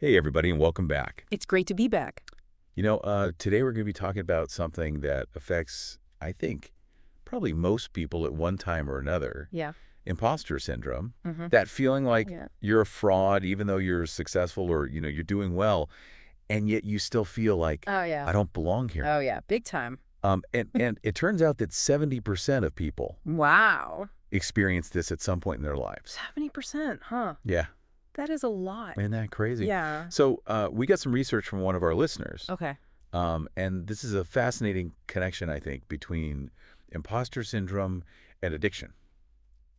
Hey, everybody, and welcome back. It's great to be back. Today we're going to be talking about something that affects, I think, probably most people at one time or another. Yeah. Imposter syndrome. Mm-hmm. That feeling like Yeah. you're a fraud, even though you're successful or, you're doing well, and yet you still feel like, Oh, yeah. I don't belong here. Oh, yeah. Big time. And it turns out that 70% of people Wow. experience this at some point in their lives. 70%, huh? Yeah. That is a lot. Isn't that crazy? Yeah. So we got some research from one of our listeners. Okay. And this is a fascinating connection, I think, between imposter syndrome and addiction.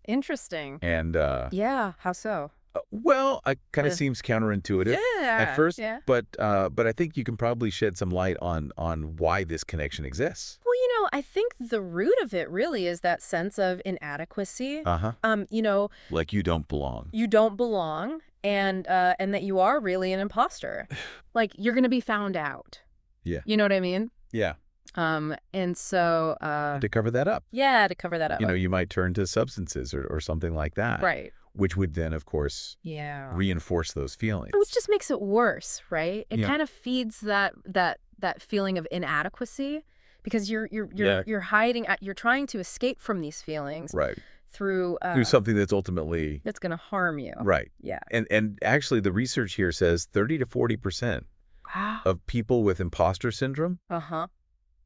Interesting. And, Yeah. How so? well, it kind of Uh, seems counterintuitive Yeah. at first, Yeah. but I think you can probably shed some light on why this connection exists. Well, I think the root of it really is that sense of inadequacy. Uh-huh. You know, Like you don't belong. you don't belong and that you are really an imposter. Like you're going to be found out. Yeah. You know what I mean? Yeah. And so To cover that up. yeah, to cover that up. You might turn to substances or something like that. Right. Which would then, of course, Yeah. reinforce those feelings. Which just makes it worse, right? It Yeah. kind of feeds that feeling of inadequacy because you're Yeah. hiding, you're trying to escape from these feelings Right. through Through something that's ultimately that's going to harm you. right. Yeah. And actually the research here says 30 to 40% Wow. of people with imposter syndrome Uh-huh.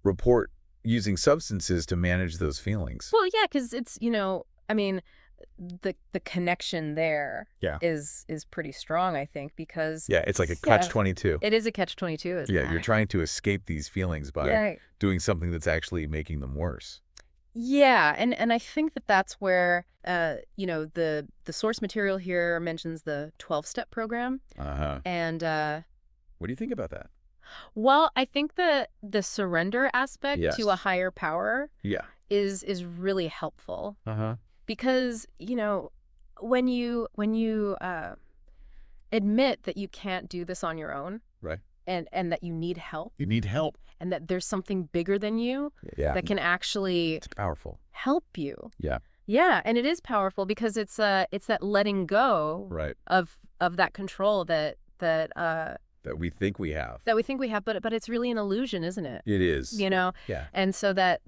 report using substances to manage those feelings. Well, yeah, because it's, I mean, the connection there Yeah. is pretty strong, I think, because Yeah, it's like a yeah, catch-22. it is a catch-22. Yeah, you're trying to escape these feelings by Yeah. doing something that's actually making them worse. Yeah, and I think that's where the source material here mentions the 12-step program, Uh-huh. and What do you think about that? well, I think the surrender aspect Yes. to a higher power Yeah. is really helpful Uh-huh. because when you admit that you can't do this on your own Right. and that you need help You need help. and that there's something bigger than you Yeah. that can actually It's powerful. help you. Yeah. Yeah, and it is powerful because it's that letting go Right. of that control that That we think we have. we think we have, but it's really an illusion, isn't it? It is. Yeah. And So that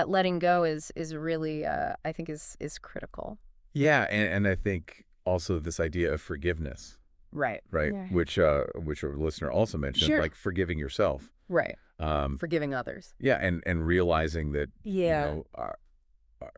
letting go is really I think is critical. yeah, and I think also this idea of forgiveness, Right. right? Yeah. Which a listener also mentioned, Sure. like forgiving yourself. Right. Um, Forgiving others. yeah, and realizing that Yeah.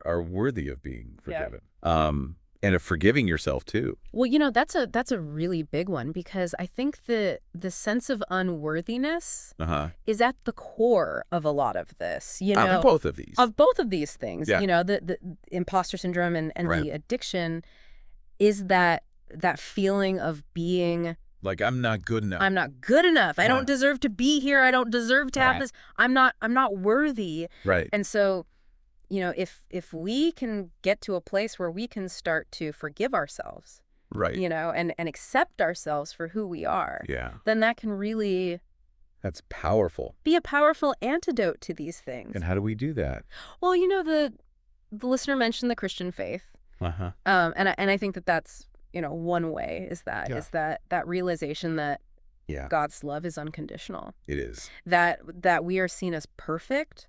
are worthy of being Yeah. forgiven. And of forgiving yourself too. Well, that's a really big one because I think the sense of unworthiness Uh-huh. is at the core of a lot of this. Both of these. Of both of these things, Yeah. the imposter syndrome and Right. the addiction is that feeling of being, Like I'm not good enough. I'm not good enough. I Yeah. don't deserve to be here. I don't deserve to have Right. this. I'm not worthy. Right. And so, if we can get to a place where we can start to forgive ourselves, Right. and accept ourselves for who we are, Yeah. then that can really That's powerful. be a powerful antidote to these things. And how do we do that? Well, the listener mentioned the Christian faith. Uh-huh. And I think that's one way is Yeah. that realization that Yeah. God's love is unconditional, It is. that we are seen as perfect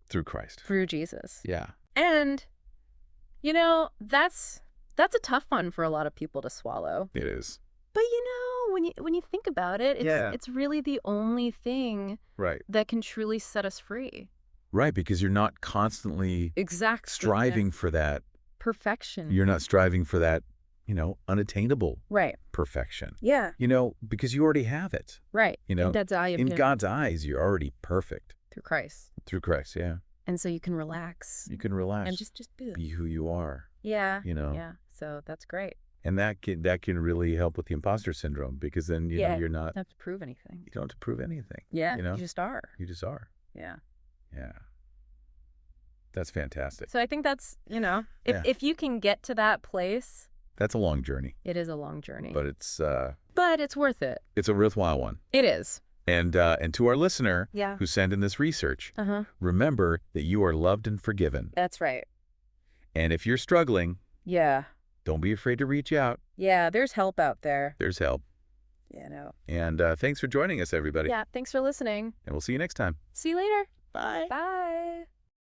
Through Christ. through Jesus, Yeah. and that's a tough one for a lot of people to swallow. It is. But when you think about it, Yeah. it's really the only thing Right. that can truly set us free. Right, because you're not constantly Exactly. striving for that. Perfection. You're not striving for that, unattainable Right. perfection. Yeah. Because you already have it. Right. You know, In God's eye, In God's eyes, you're already perfect through Christ. through Christ. Yeah. And so you can relax You can relax. and just be who you are. yeah. You know. Yeah. So that's great. And that can really help with the imposter syndrome because then Yeah. you're not. You don't have to prove anything. You don't have to prove anything. Yeah. You know? You just are. You just are. Yeah. Yeah. That's fantastic. So I think that's, Yeah. if you can get to that place, That's a long journey, it is a long journey. but it's worth it. a worthwhile one. It is. And to our listener Yeah. who sent in this research, Uh-huh. remember that you are loved and forgiven. That's right. And if you're struggling, Yeah. don't be afraid to reach out. Yeah, there's help out there. There's help. Yeah, no. And thanks for joining us, everybody. Yeah, thanks for listening. And we'll see you next time. See you later. Bye. Bye.